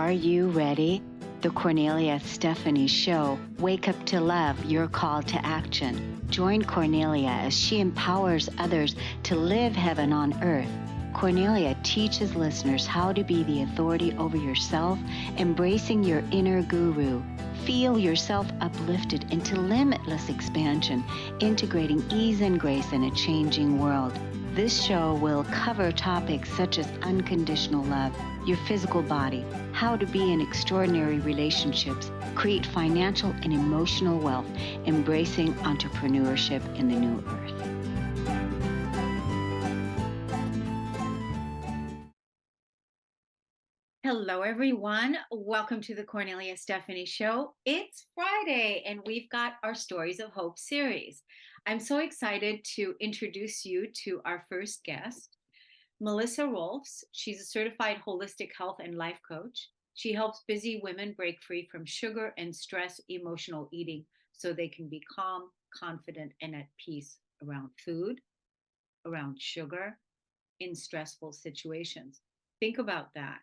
Are you ready? The Kornelia Stephanie Show. Wake up to love, your call to action. Join Kornelia as she empowers others to live heaven on earth. Kornelia teaches listeners how to be the authority over yourself, embracing your inner guru. Feel yourself uplifted into limitless expansion, integrating ease and grace in a changing world. This show will cover topics such as unconditional love, your physical body, how to be in extraordinary relationships, create financial and emotional wealth, embracing entrepreneurship in the new earth. Hello, everyone. Welcome to the Kornelia Stephanie Show. It's Friday, and we've got our Stories of Hope series. I'm so excited to introduce you to our first guest, Melissa Rohlfs. She's a certified holistic health and life coach. She helps busy women break free from sugar and stress emotional eating so they can be calm, confident, and at peace around food, around sugar, in stressful situations. Think about that.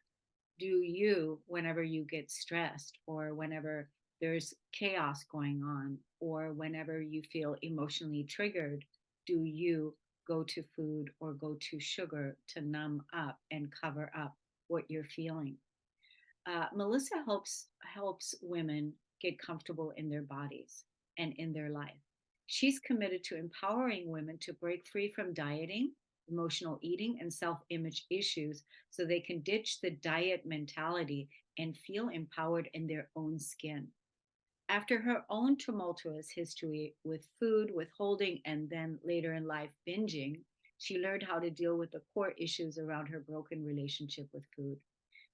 Do you, whenever you get stressed or whenever there's chaos going on or whenever you feel emotionally triggered, do you go to food or go to sugar to numb up and cover up what you're feeling? Melissa helps women get comfortable in their bodies and in their life. She's committed to empowering women to break free from dieting, emotional eating, and self-image issues so they can ditch the diet mentality and feel empowered in their own skin. After her own tumultuous history with food withholding and then later in life binging, she learned how to deal with the core issues around her broken relationship with food.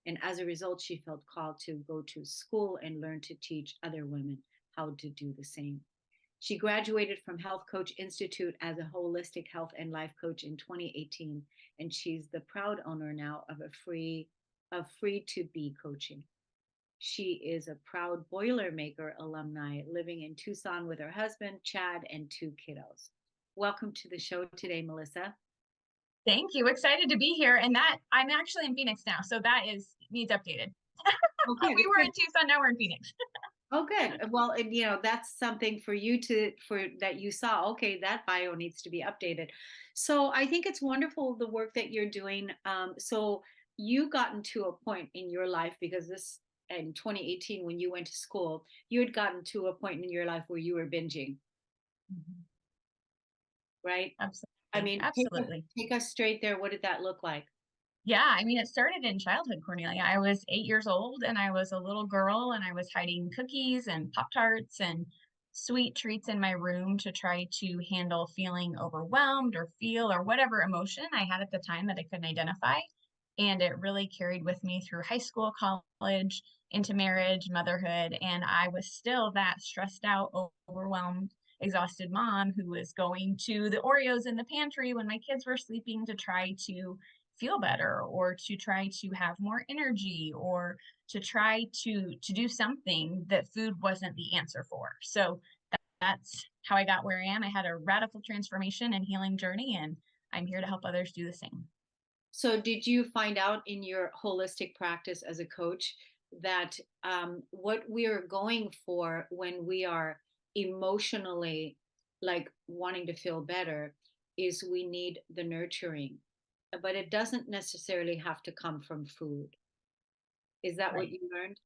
And as a result, she felt called to go to school and learn to teach other women how to do the same. She graduated from Health Coach Institute as a holistic health and life coach in 2018, and she's the proud owner now of Free to Be Coaching. She is a proud Boilermaker alumni living in Tucson with her husband, Chad, and 2 kiddos. Welcome to the show today, Melissa. Thank you. Excited to be here. And that I'm actually in Phoenix now. So that needs updated. Okay, we were in Tucson, now we're in Phoenix. Oh, good. Well, that's something for that you saw. Okay, that bio needs to be updated. So I think it's wonderful the work that you're doing. So you gotten to a point in your life because this in 2018 when you went to school, you had gotten to a point in your life where you were binging, right? Absolutely. I mean, absolutely. Take us straight there. What did that look like? Yeah, I mean, it started in childhood, Cornelia. I was 8 years old and I was a little girl and I was hiding cookies and Pop-Tarts and sweet treats in my room to try to handle feeling overwhelmed or feel or whatever emotion I had at the time that I couldn't identify. And it really carried with me through high school, college, into marriage, motherhood. And I was still that stressed out, overwhelmed, exhausted mom who was going to the Oreos in the pantry when my kids were sleeping to try to feel better or to try to have more energy or to try to do something that food wasn't the answer for. So that's how I got where I am. I had a radical transformation and healing journey, and I'm here to help others do the same. So did you find out in your holistic practice as a coach that what we are going for when we are emotionally like wanting to feel better is we need the nurturing, but it doesn't necessarily have to come from food. Is that what you learned?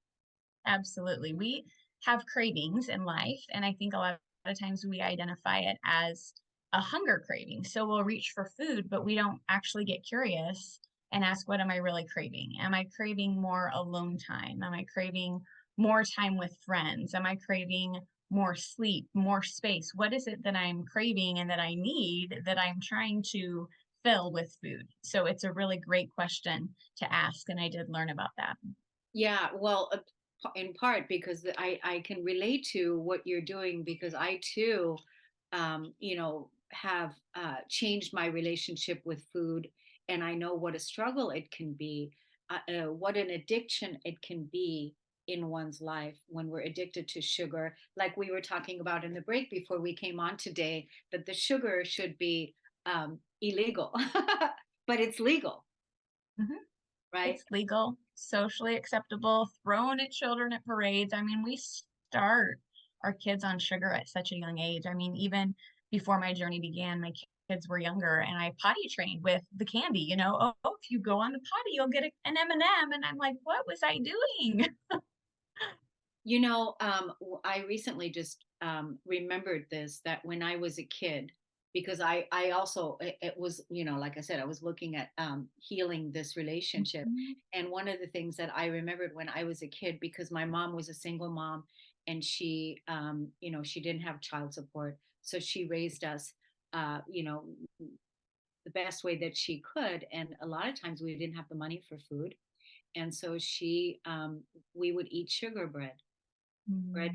Absolutely. We have cravings in life, and I think a lot of times we identify it as a hunger craving. So we'll reach for food, but we don't actually get curious and ask, what am I really craving? Am I craving more alone time? Am I craving more time with friends? Am I craving more sleep, more space? What is it that I'm craving and that I need that I'm trying to fill with food? So it's a really great question to ask, and I did learn about that. Yeah, well, in part because I can relate to what you're doing because I too, have changed my relationship with food, and I know what a struggle it can be, what an addiction it can be in one's life when we're addicted to sugar. Like we were talking about in the break before we came on today, that the sugar should be illegal, but it's legal, Mhm. right? It's legal, socially acceptable, thrown at children at parades. I mean, we start our kids on sugar at such a young age. I mean, even before my journey began, my kids were younger, and I potty trained with the candy, "Oh, if you go on the potty, you'll get an M&M." And M. And I'm like, "What was I doing?" I recently just remembered this that when I was a kid, because I also it was like I said, I was looking at healing this relationship, Mhm. and one of the things that I remembered when I was a kid, because my mom was a single mom, and she didn't have child support, so she raised us, uh, you know, the best way that she could, and a lot of times we didn't have the money for food, and so we would eat sugar bread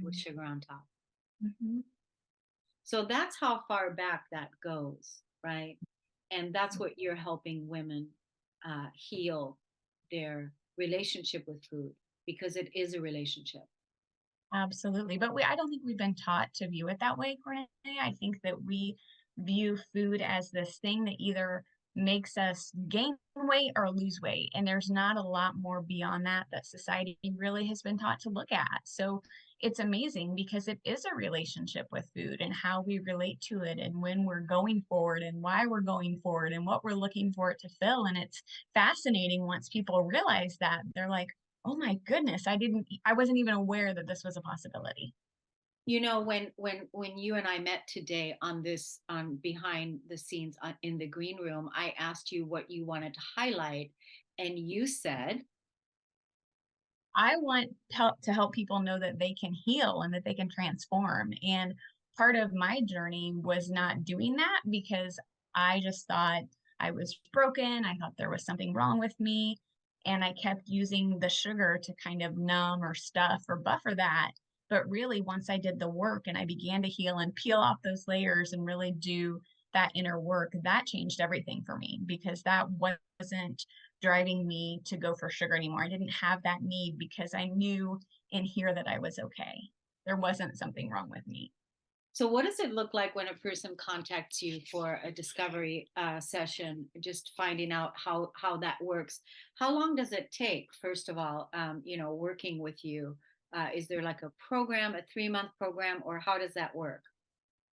with Mm, sugar on top. mhm. So that's how far back that goes, right? And that's what you're helping women heal their relationship with food, because it is a relationship. Absolutely, but I don't think we've been taught to view it that way, Cornelia. I think that we view food as this thing that either makes us gain weight or lose weight, and there's not a lot more beyond that that society really has been taught to look at. So it's amazing because it is a relationship with food and how we relate to it and when we're going forward and why we're going forward and what we're looking for it to fill. And it's fascinating once people realize that. They're like, oh my goodness, I wasn't even aware that this was a possibility. When you and I met today on this on behind the scenes in the green room, I asked you what you wanted to highlight, and you said, I want to help people know that they can heal and that they can transform. And part of my journey was not doing that because I just thought I was broken. I thought there was something wrong with me. And I kept using the sugar to kind of numb or stuff or buffer that. But really, once I did the work and I began to heal and peel off those layers and really do that inner work, that changed everything for me because that wasn't driving me to go for sugar anymore. I didn't have that need because I knew in here that I was okay. There wasn't something wrong with me. so what does it look like when a person contacts you for a discovery session, just finding out how that works? How long does it take, first of all, working with you? Is there like a program, a 3-month program, or how does that work?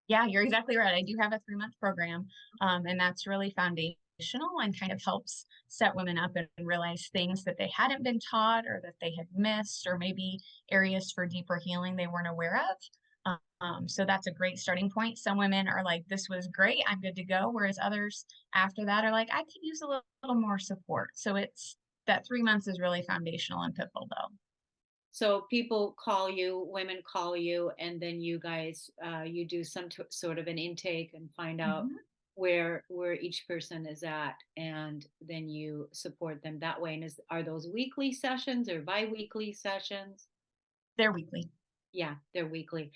Yeah, you're exactly right. I do have a 3-month program, and that's really foundational and kind of helps set women up and realize things that they hadn't been taught or that they had missed, or maybe areas for deeper healing they weren't aware of. So that's a great starting point. Some women are like, "This was great, I'm good to go," whereas others after that are like, "I could use a little more support." So it's that 3 months is really foundational and pivotal, though. So people call you, women call you, and then you do some sort of an intake and find out Mhm. where each person is at, and then you support them that way. And are those weekly sessions or bi-weekly sessions? They're weekly. Yeah, they're weekly.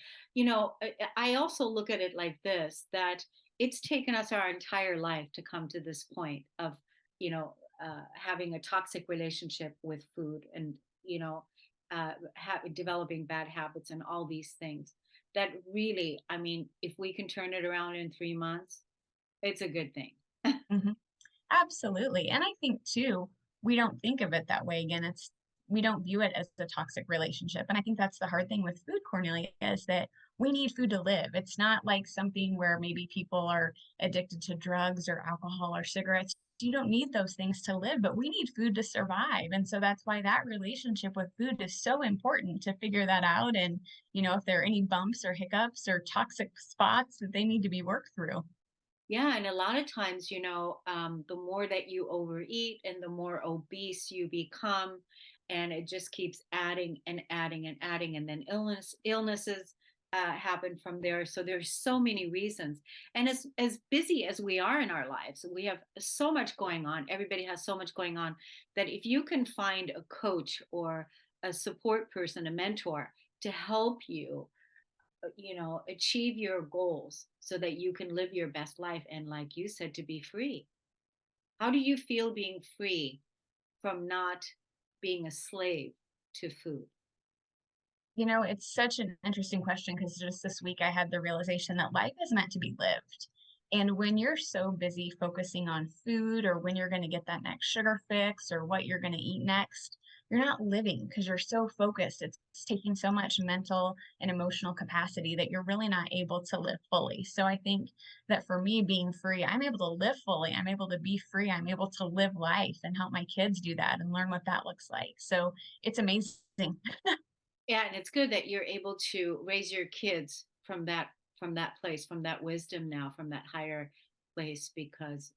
I also look at it like this, that it's taken us our entire life to come to this point of, having a toxic relationship with food, and, developing bad habits and all these things. That really, I mean, if we can turn it around in 3 months, it's a good thing. Mhm. Absolutely. And I think too, we don't think of it that way. Again, we don't view it as a toxic relationship. And I think that's the hard thing with food, Cornelia, is that we need food to live. It's not like something where maybe people are addicted to drugs or alcohol or cigarettes. You don't need those things to live, but we need food to survive. And so that's why that relationship with food is so important to figure that out. And, if there are any bumps or hiccups or toxic spots that they need to be worked through. Yeah, and a lot of times, the more that you overeat and the more obese you become, and it just keeps adding and adding and adding, and then illnesses happen from there. So there's so many reasons, and as busy as we are in our lives, we have so much going on. Everybody has so much going on, that if you can find a coach or a support person, a mentor, to help you achieve your goals so that you can live your best life, and like you said, to be free. How do you feel being free from not being a slave to food? It's such an interesting question because just this week I had the realization that life is meant to be lived. And when you're so busy focusing on food or when you're going to get that next sugar fix or what you're going to eat next, you're not living because you're so focused. It's taking so much mental and emotional capacity that you're really not able to live fully. So I think that for me, being free, I'm able to live fully. I'm able to be free. I'm able to live life and help my kids do that and learn what that looks like. So it's amazing. Yeah, and it's good that you're able to raise your kids from that place, from that wisdom now, from that higher place, because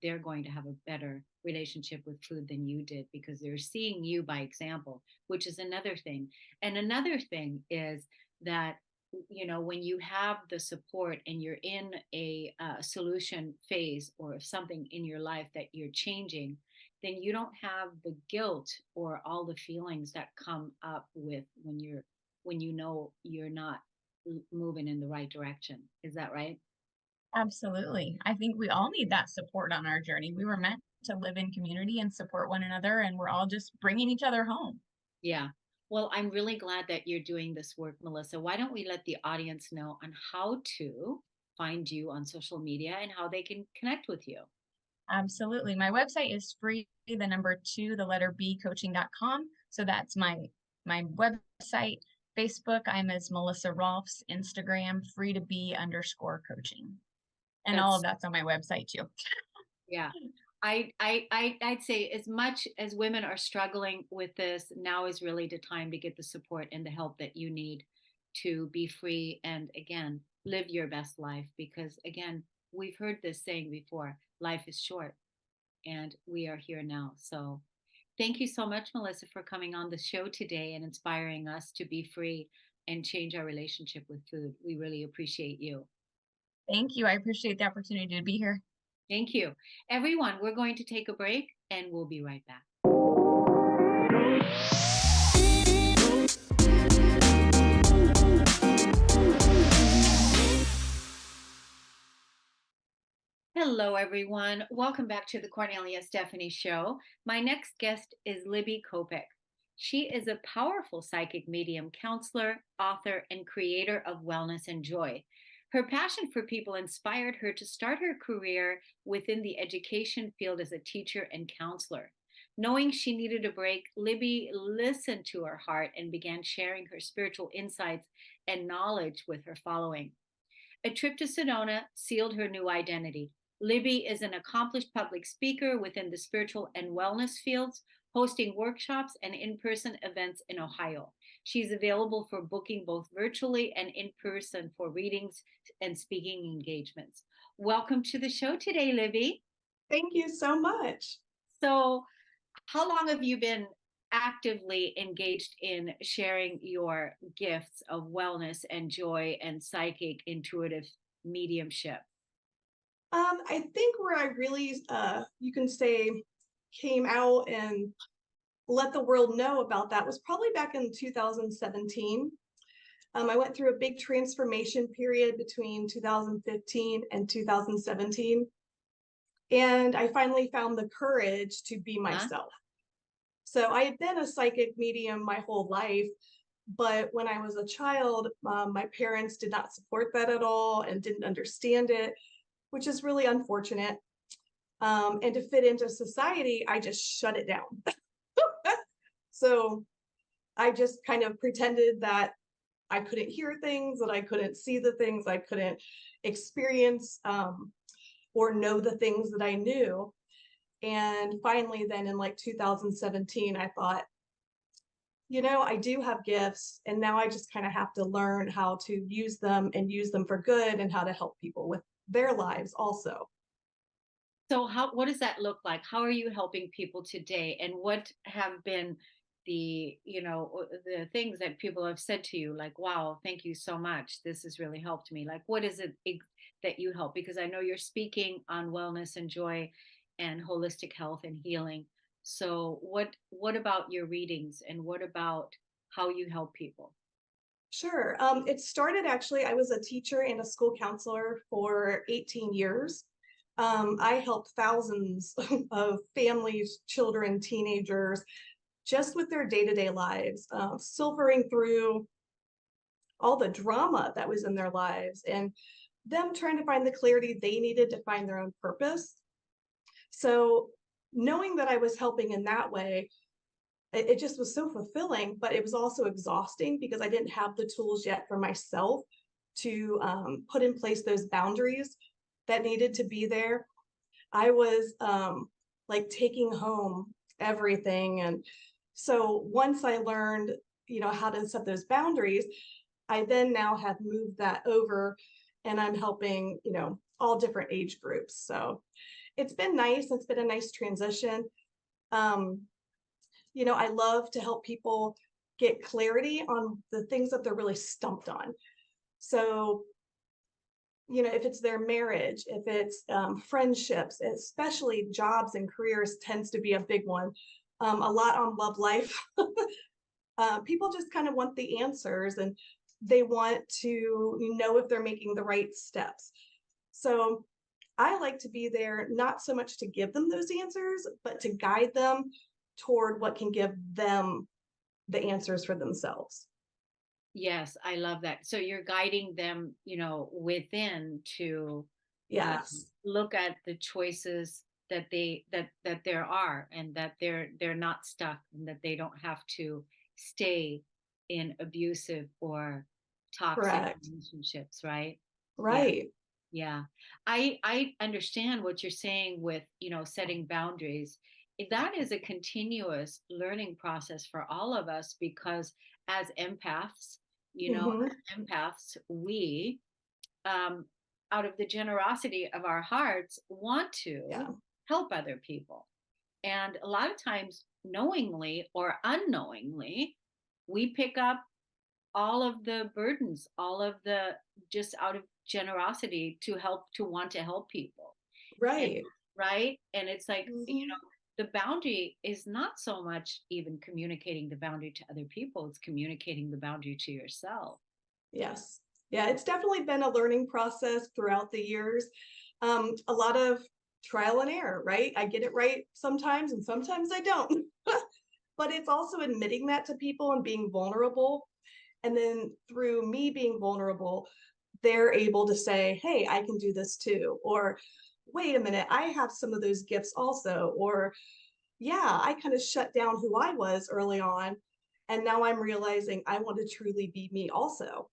they're going to have a better relationship with food than you did because they're seeing you by example, which is another thing. And another thing is that when you have the support and you're in a solution phase or something in your life that you're changing, then you don't have the guilt or all the feelings that come up with when you know you're not moving in the right direction. Is that right? Absolutely. I think we all need that support on our journey. We were meant to live in community and support one another, and we're all just bringing each other home. Yeah. Well, I'm really glad that you're doing this work, Melissa. Why don't we let the audience know on how to find you on social media and how they can connect with you? Absolutely. My website is free, the number two, the letter B, coaching.com. So that's my website. Facebook, I'm as Melissa Rohlfs. Instagram, free to be underscore coaching. And all of That's that's on my website too. Yeah. I'd say as much as women are struggling with this, now is really the time to get the support and the help that you need to be free and again, live your best life. Because again, we've heard this saying before, life is short and we are here now. So thank you so much, Melissa, for coming on the show today and inspiring us to be free and change our relationship with food. We really appreciate you. Thank you. I appreciate the opportunity to be here. Thank you. Everyone, we're going to take a break and we'll be right back. Hello, everyone. Welcome back to the Kornelia Stephanie Show. My next guest is Libby Kopec. She is a powerful psychic medium, counselor, author, and creator of Wellness and Joy. Her passion for people inspired her to start her career within the education field as a teacher and counselor. Knowing she needed a break, Libby listened to her heart and began sharing her spiritual insights and knowledge with her following. A trip to Sedona sealed her new identity. Libby is an accomplished public speaker within the spiritual and wellness fields, hosting workshops and in person events in Ohio. She's available for booking both virtually and in person for readings and speaking engagements. Welcome to the show today, Libby. Thank you so much. So, how long have you been actively engaged in sharing your gifts of wellness and joy and psychic intuitive mediumship? I think where I really, you can say, came out and let the world know about that was probably back in 2017. I went through a big transformation period between 2015 and 2017. And I finally found the courage to be Huh? myself. So I had been a psychic medium my whole life, but when I was a child, my parents did not support that at all and didn't understand it, which is really unfortunate. And to fit into society, I just shut it down. So I just kind of pretended that I couldn't hear things, that I couldn't see the things, I couldn't experience or know the things that I knew. And finally, then in like 2017, I thought, I do have gifts, and now I just kind of have to learn how to use them and use them for good and how to help people with their lives also. So what does that look like? How are you helping people today? And what have been the things that people have said to you like, wow, thank you so much. This has really helped me. Like what is it that you help? Because I know you're speaking on wellness and joy and holistic health and healing. So what about your readings and what about how you help people? Sure. It started actually, I was a teacher and a school counselor for 18 years. I helped thousands of families, children, teenagers, just with their day-to-day lives, silvering through all the drama that was in their lives and them trying to find the clarity they needed to find their own purpose. So knowing that I was helping in that way, it just was so fulfilling, but it was also exhausting because I didn't have the tools yet for myself to put in place those boundaries that needed to be there. I was like taking home everything. And so once I learned, how to set those boundaries, I then now have moved that over and I'm helping, all different age groups. So it's been nice. It's been a nice transition. Um, I love to help people get clarity on the things that they're really stumped on. So, if it's their marriage, if it's friendships, especially jobs and careers tends to be a big one. A lot on love life. People just kind of want the answers and they want to know if they're making the right steps. So I like to be there, not so much to give them those answers, but to guide them toward what can give them the answers for themselves. Yes, I love that. So you're guiding them, within to Yes, look at the choices that there are, and that they're not stuck, and that they don't have to stay in abusive or toxic correct. relationships, right? Yeah. Right. Yeah. I understand what you're saying with, setting boundaries. That is a continuous learning process for all of us, because as empaths, Hmm. we, um, out of the generosity of our hearts, want to Yeah. help other people. And a lot of times, knowingly or unknowingly, we pick up all of the burdens, all of the, just out of generosity to help, to want to help people. And Right. right. And it's like, Hmm. the boundary is not so much even communicating the boundary to other people, it's communicating the boundary to yourself. Yes. Yeah, it's definitely been a learning process throughout the years. A lot of trial and error, right? I get it right sometimes and sometimes I don't. But it's also admitting that to people and being vulnerable. And then through me being vulnerable, they're able to say, hey, I can do this too. Or wait a minute, I have some of those gifts also. Or yeah, I kind of shut down who I was early on. And now I'm realizing I want to truly be me also.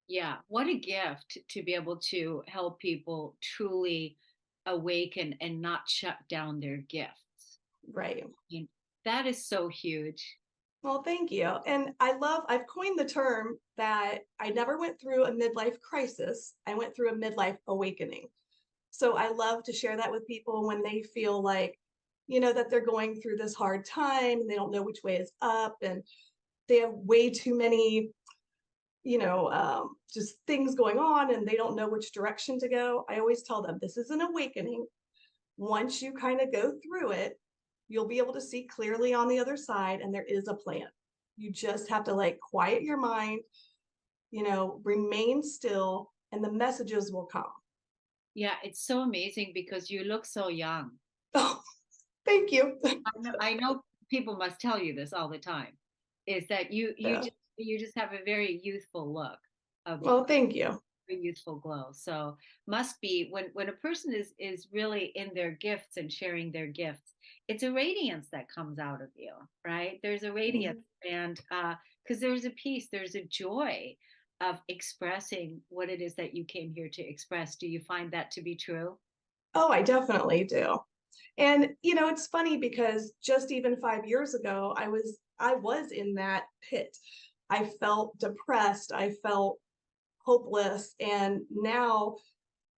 Yeah, what a gift to be able to help people truly awaken and not shut down their gifts. Right. And that is so huge. Well, thank you. And I've coined the term that I never went through a midlife crisis. I went through a midlife awakening. So I love to share that with people when they feel like, that they're going through this hard time and they don't know which way is up and they have way too many, just things going on and they don't know which direction to go. I always tell them this is an awakening. Once you kind of go through it, you'll be able to see clearly on the other side and there is a plan. You just have to like quiet your mind, remain still and the messages will come. Yeah, it's so amazing because you look so young. Oh, thank you. I know people must tell you this all the time, is that Yeah. you just have a very youthful look, of Well, thank you. a youthful glow. So must be, when a person is really in their gifts and sharing their gifts, it's a radiance that comes out of you, right? There's a radiance, Mhm. and because there's a peace, there's a joy of expressing what it is that you came here to express. Do you find that to be true? Oh, I definitely do. And it's funny because just even 5 years ago, I was in that pit. I felt depressed. I felt hopeless. And now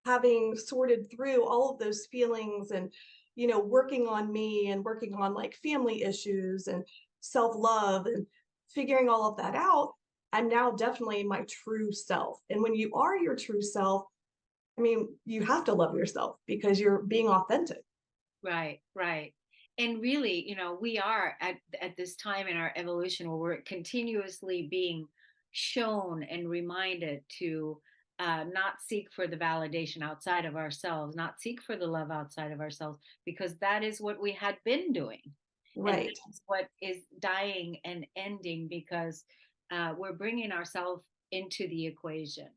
having sorted through all of those feelings and working on me and working on like family issues and self-love and figuring all of that out, I'm now definitely my true self. And when you are your true self, I mean, you have to love yourself because you're being authentic. Right, right. And really, we are at this time in our evolution where we're continuously being shown and reminded to not seek for the validation outside of ourselves, not seek for the love outside of ourselves, because that is what we had been doing. And Right. that's what is dying and ending, because we're bringing ourselves into the equation.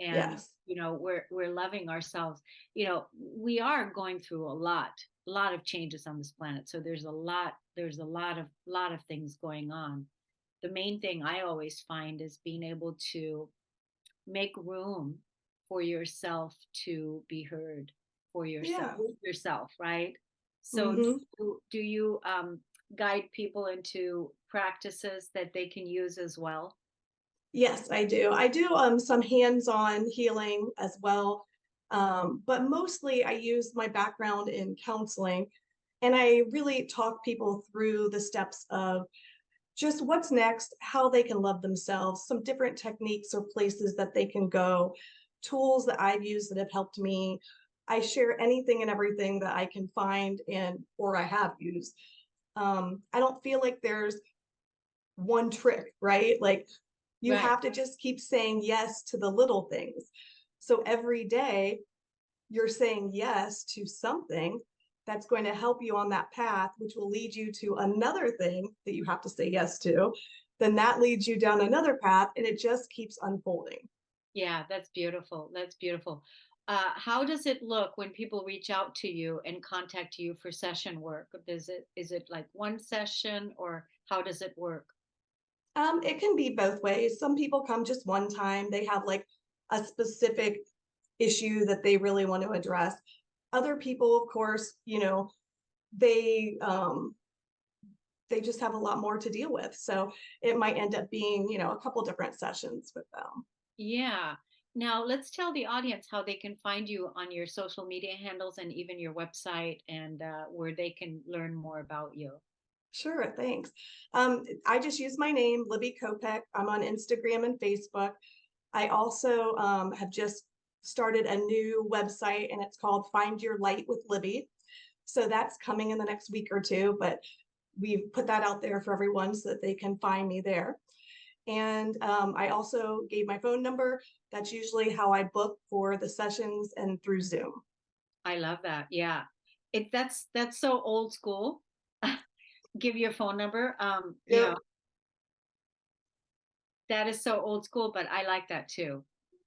And Yes. we're loving ourselves. We are going through a lot of changes on this planet, so there's a lot there's a lot of things going on. The main thing I always find is being able to make room for yourself to be heard, for yourself, Yeah. with yourself, right? So Hmm. do you guide people into practices that they can use as well? Yes, I do. I do some hands-on healing as well. But mostly I use my background in counseling, and I really talk people through the steps of just what's next, how they can love themselves, some different techniques or places that they can go, tools that I've used that have helped me. I share anything and everything that I can find and or I have used. I don't feel like there's one trick, right? Like you Right. have to just keep saying yes to the little things. So every day you're saying yes to something that's going to help you on that path, which will lead you to another thing that you have to say yes to. Then that leads you down another path, and it just keeps unfolding. Yeah, that's beautiful. That's beautiful. How does it look when people reach out to you and contact you for session work? Is it like one session, or how does it work? It can be both ways. Some people come just one time, they have like a specific issue that they really want to address. Other people, of course, they they just have a lot more to deal with. So it might end up being, a couple different sessions with them. Yeah. Now let's tell the audience how they can find you on your social media handles and even your website, and where they can learn more about you. Sure, thanks. I just use my name, Libby Kopec. I'm on Instagram and Facebook. I also have just started a new website, and it's called Find Your Light with Libby. So that's coming in the next week or two, but we've put that out there for everyone so that they can find me there. And I also gave my phone number. That's usually how I book for the sessions and through Zoom. I love that. Yeah. That's so old school. Give your phone number. Yep. That is so old school, but I like that too.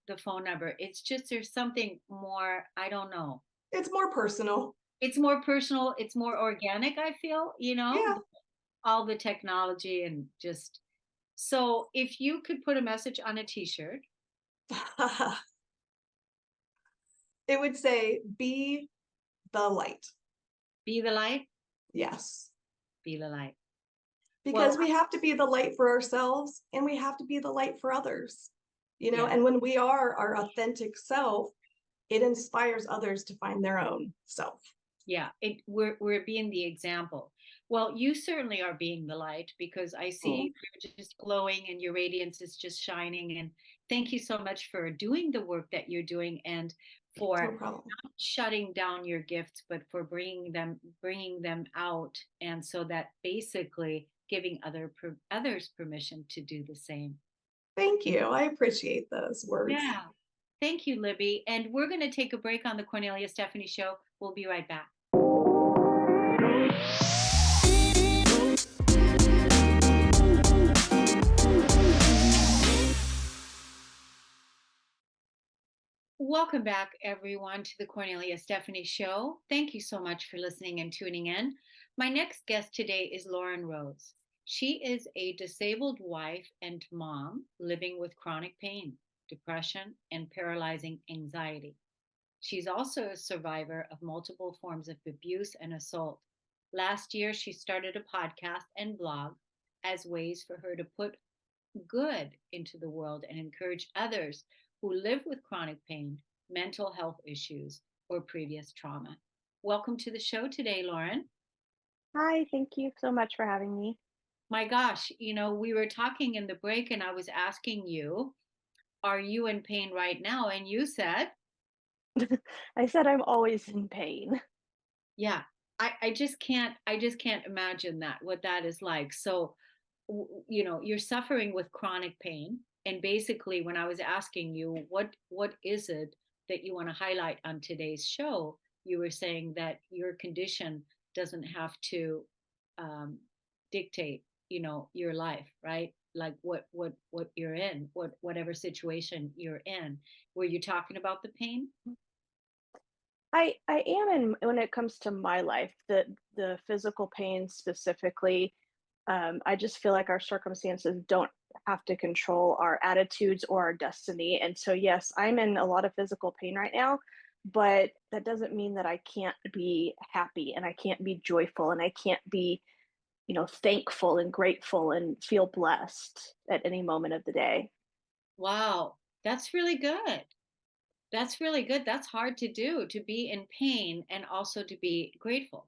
The phone number. It's just there's something more, I don't know. It's more personal. It's more personal, it's more organic, I feel, Yeah. all the technology and just so if you could put a message on a t-shirt, It would say, be the light. be the light, Yes. be the light. Well, Because we have to be the light for ourselves and we have to be the light for others. yeah, And when we are our authentic self, it inspires others to find their own self. yeah, we're being the example. Well, you certainly are being the light because I Mm, see you're just glowing and your radiance is just shining. And thank you so much for doing the work that you're doing, and no for problem. not shutting down your gifts, but for bringing them out, and so that basically giving others permission to do the same. Thank you. I appreciate those words. Yeah. Thank you, Libby. And we're going to take a break on the Cornelia Stephanie Show. We'll be right back. Welcome back, everyone, to the Cornelia Stephanie Show. Thank you so much for listening and tuning in. My next guest today is Lauren Rose. She is a disabled wife and mom living with chronic pain, depression, and paralyzing anxiety. She's also a survivor of multiple forms of abuse and assault. Last year, she started a podcast and blog as ways for her to put good into the world and encourage others who live with chronic pain, mental health issues, or previous trauma. Welcome to the show today, Lauren. Hi, thank you so much for having me. My gosh, we were talking in the break and I was asking you, are you in pain right now? And you said, I said I'm always in pain. yeah. I just can't imagine what that is like. So, you're suffering with chronic pain, and basically when I was asking you what is it that you want to highlight on today's show, you were saying that your condition doesn't have to um, dictate your life, right? Like what you're in, whatever situation you're in. Were you talking about the pain? I am in when it comes to my life, the physical pain specifically. I just feel like our circumstances don't have to control our attitudes or our destiny. And so, yes, I'm in a lot of physical pain right now, but that doesn't mean that I can't be happy and I can't be joyful and I can't be, thankful and grateful and feel blessed at any moment of the day. Wow, that's really good. That's really good. That's hard to do, to be in pain and also to be grateful.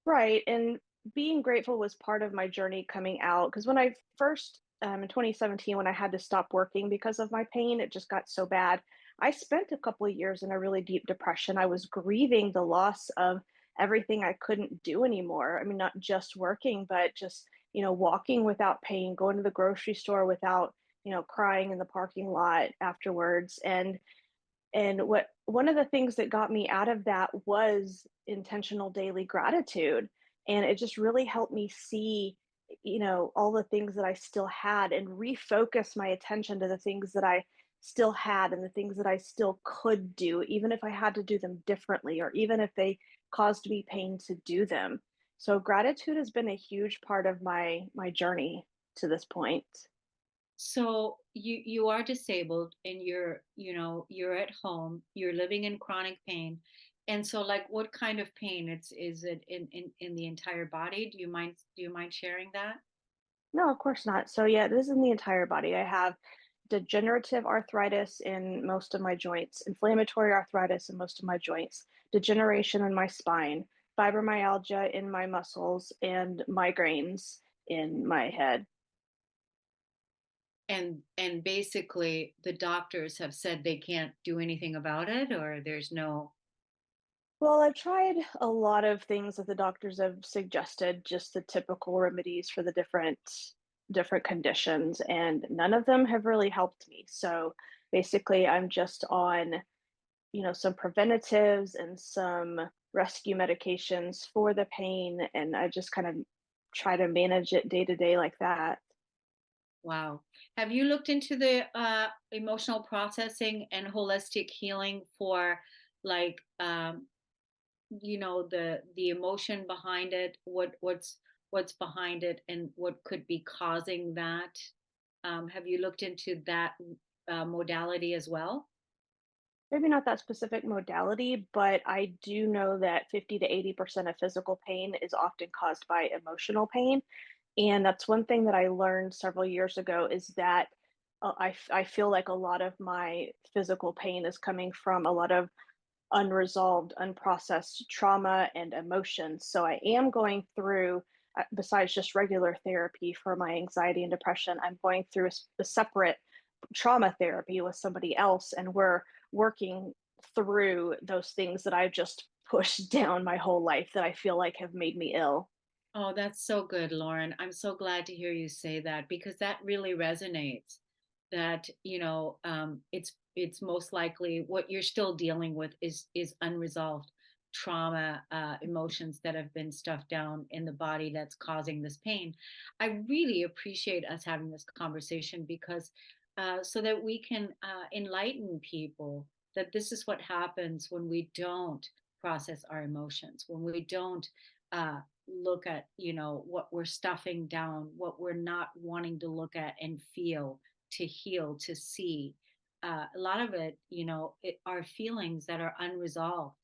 Right, and being grateful was part of my journey coming out. Because when I first, in 2017, when I had to stop working because of my pain, it just got so bad. I spent a couple of years in a really deep depression. I was grieving the loss of everything I couldn't do anymore. I mean, not just working, but just, walking without pain, going to the grocery store without, crying in the parking lot afterwards. And what one of the things that got me out of that was intentional daily gratitude. And it just really helped me see, all the things that I still had and refocus my attention to the things that I still had and the things that I still could do, even if I had to do them differently or even if they caused me pain to do them. So gratitude has been a huge part of my journey to this point. So you are disabled and you're at home, you're living in chronic pain. And so like what kind of pain? Is it in the entire body? Do you mind sharing that? No, of course not. So yeah, this is in the entire body. I have degenerative arthritis in most of my joints, inflammatory arthritis in most of my joints, degeneration in my spine, fibromyalgia in my muscles, and migraines in my head. And basically the doctors have said they can't do anything about it, or there's no. Well, I've tried a lot of things that the doctors have suggested, just the typical remedies for the different conditions, and none of them have really helped me. So basically, I'm just on some preventatives and some rescue medications for the pain. And I just kind of try to manage it day to day like that. Wow. Have you looked into the emotional processing and holistic healing for like the emotion behind it, what's behind it and what could be causing that? Have you looked into that modality as well? Maybe not that specific modality, but I do know that 50 to 80% of physical pain is often caused by emotional pain. And that's one thing that I learned several years ago is that I feel like a lot of my physical pain is coming from a lot of unresolved, unprocessed trauma and emotions. So I am going through, besides just regular therapy for my anxiety and depression, I'm going through a separate trauma therapy with somebody else. And we're working through those things that I've just pushed down my whole life that I feel like have made me ill. Oh, that's so good, Lauren. I'm so glad to hear you say that because that really resonates. That it's most likely what you're still dealing with is unresolved trauma, emotions that have been stuffed down in the body that's causing this pain. I really appreciate us having this conversation because so that we can enlighten people that this is what happens when we don't process our emotions, when we don't. Look at what we're stuffing down, what we're not wanting to look at and feel, to heal, to see. A lot of it, are feelings that are unresolved,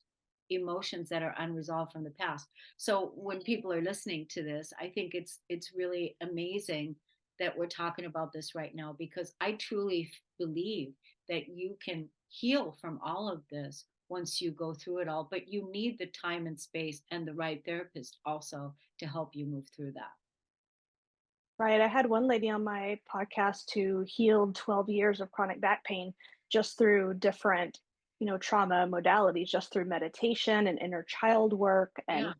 emotions that are unresolved from the past. So when people are listening to this, I think it's really amazing that we're talking about this right now because I truly believe that you can heal from all of this once you go through it all, but you need the time and space and the right therapist also to help you move through that. Right. I had one lady on my podcast who healed 12 years of chronic back pain just through different, trauma modalities, just through meditation and inner child work Yeah.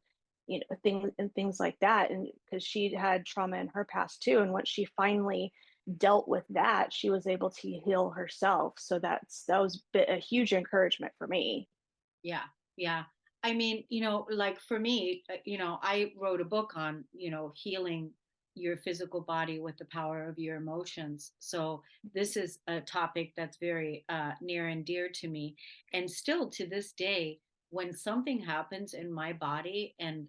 and things like that. And because she had trauma in her past too. And once she finally dealt with that, she was able to heal herself. So that was a huge encouragement for me. Yeah. Yeah. I mean, like for me, I wrote a book on, healing your physical body with the power of your emotions. So this is a topic that's very near and dear to me. And still to this day, when something happens in my body and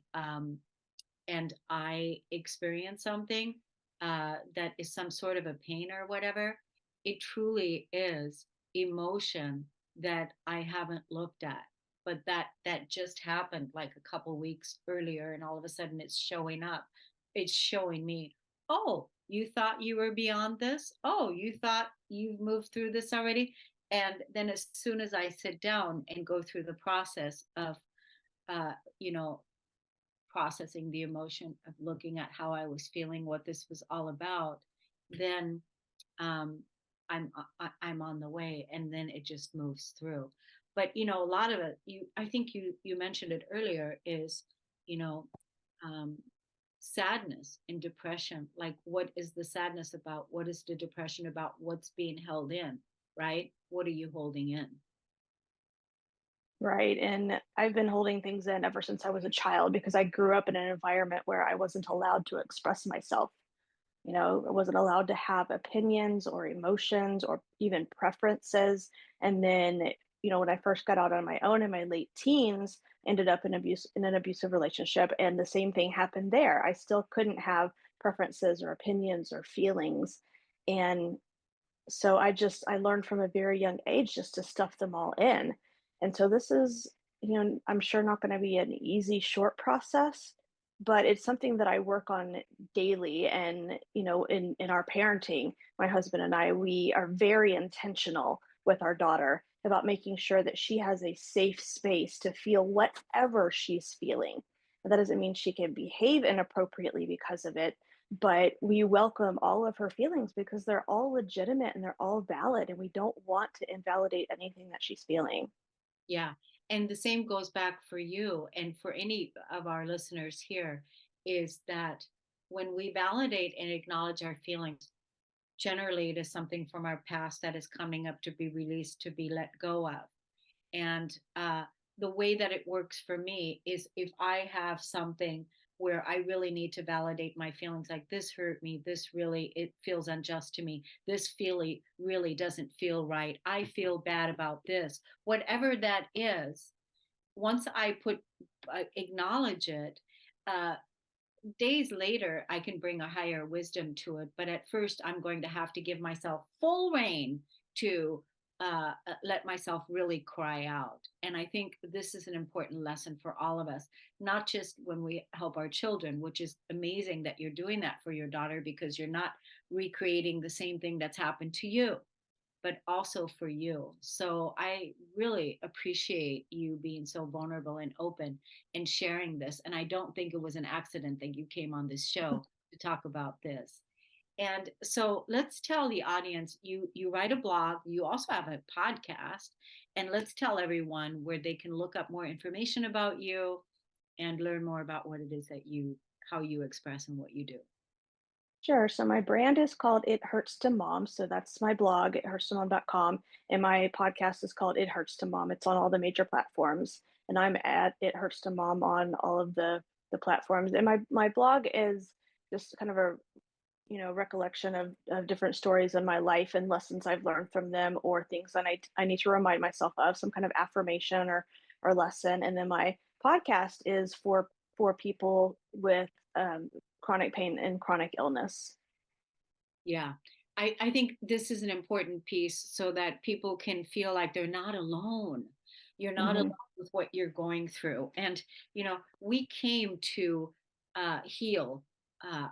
I experience something that is some sort of a pain or whatever, it truly is emotion that I haven't looked at. But that just happened like a couple weeks earlier, and all of a sudden it's showing up. It's showing me, oh, you thought you were beyond this? Oh, you thought you've moved through this already? And then as soon as I sit down and go through the process of uh, you know, processing the emotion of looking at how I was feeling, what this was all about, then um, I'm on the way, and then it just moves through. But a lot of it, I think you mentioned it earlier, is you know um, sadness and depression. Like, what is the sadness about? What is the depression about? What's being held in, right? What are you holding in? Right. And I've been holding things in ever since I was a child because I grew up in an environment where I wasn't allowed to express myself. I wasn't allowed to have opinions or emotions or even preferences. And then, when I first got out on my own in my late teens, ended up in an abusive relationship, and the same thing happened there. I still couldn't have preferences or opinions or feelings. And so I learned from a very young age just to stuff them all in. And so this is, I'm sure not going to be an easy short process, but it's something that I work on daily. And in our parenting, my husband and I, we are very intentional with our daughter about making sure that she has a safe space to feel whatever she's feeling. And that doesn't mean she can behave inappropriately because of it, but we welcome all of her feelings because they're all legitimate and they're all valid, and we don't want to invalidate anything that she's feeling. Yeah. And the same goes back for you and for any of our listeners here, is that when we validate and acknowledge our feelings, generally it is something from our past that is coming up to be released, to be let go of. And the way that it works for me is, if I have something where I really need to validate my feelings, like this hurt me, this really, it feels unjust to me, this feeling really doesn't feel right, I feel bad about this, whatever that is, once I acknowledge it, uh, days later I can bring a higher wisdom to it. But at first I'm going to have to give myself full reign to let myself really cry out. And I think this is an important lesson for all of us, not just when we help our children, which is amazing that you're doing that for your daughter, because you're not recreating the same thing that's happened to you, but also for you. So I really appreciate you being so vulnerable and open and sharing this. And I don't think it was an accident that you came on this show to talk about this. And so let's tell the audience, you write a blog, you also have a podcast, and let's tell everyone where they can look up more information about you and learn more about what it is that how you express and what you do. Sure. So my brand is called It Hurts to Mom. So that's my blog, ithurtstomom.com. And my podcast is called It Hurts to Mom. It's on all the major platforms. And I'm at It Hurts to Mom on all of the platforms. And my blog is just kind of a recollection of different stories in my life and lessons I've learned from them, or things that I need to remind myself of, some kind of affirmation or lesson. And then my podcast is for people with chronic pain and chronic illness. Yeah. I think this is an important piece so that people can feel like they're not alone. You're not alone Hmm. with what you're going through. And, we came to heal.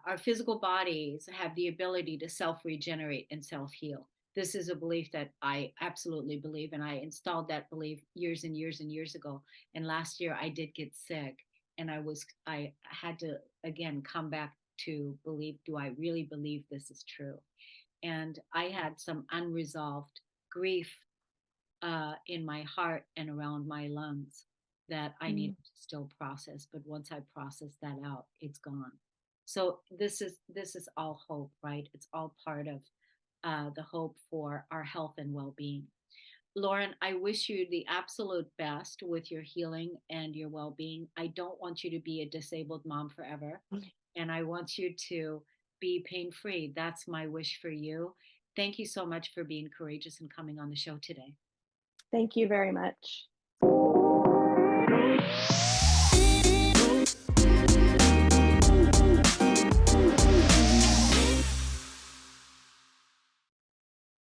Our physical bodies have the ability to self regenerate and self heal. This is a belief that I absolutely believe. And I installed that belief years and years and years ago. And last year I did get sick, and I had to again come back to believe, do I really believe this is true? And I had some unresolved grief in my heart and around my lungs that I needed to still process. But once I processed that out, it's gone. So this is all hope, right? It's all part of the hope for our health and well-being. Lauren, I wish you the absolute best with your healing and your well being. I don't want you to be a disabled mom forever. And I want you to be pain-free. That's my wish for you. Thank you so much for being courageous and coming on the show today. Thank you very much.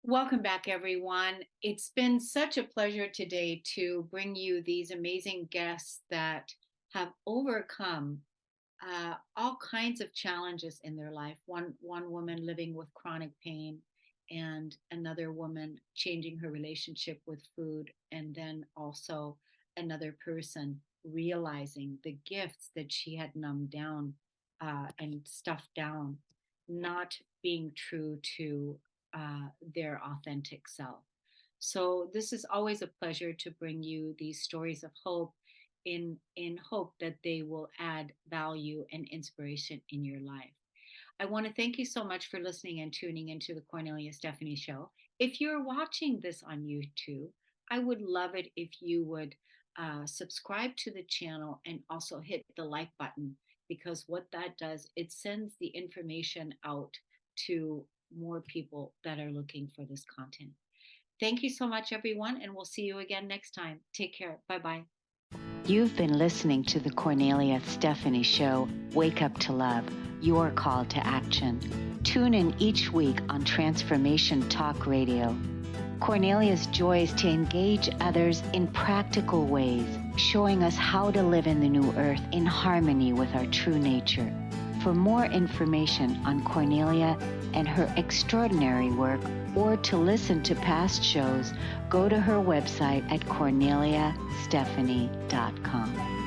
Welcome back, everyone. It's been such a pleasure today to bring you these amazing guests that have overcome all kinds of challenges in their life. One woman living with chronic pain, and another woman changing her relationship with food, and then also another person realizing the gifts that she had numbed down and stuffed down, not being true to their authentic self. So this is always a pleasure to bring you these stories of hope in hope that they will add value and inspiration in your life. I want to thank you so much for listening and tuning into the Kornelia Stephanie Show. If you're watching this on YouTube, I would love it if you would subscribe to the channel and also hit the like button, because what that does, it sends the information out to more people that are looking for this content. Thank you so much, everyone, and we'll see you again next time. Take care. Bye-bye. You've been listening to the Kornelia Stephanie Show, Wake Up to Love, your call to action. Tune in each week on Transformation Talk Radio. Kornelia's joy is to engage others in practical ways, showing us how to live in the new earth in harmony with our true nature. For more information on Kornelia and her extraordinary work, or to listen to past shows, go to her website at korneliastephanie.com.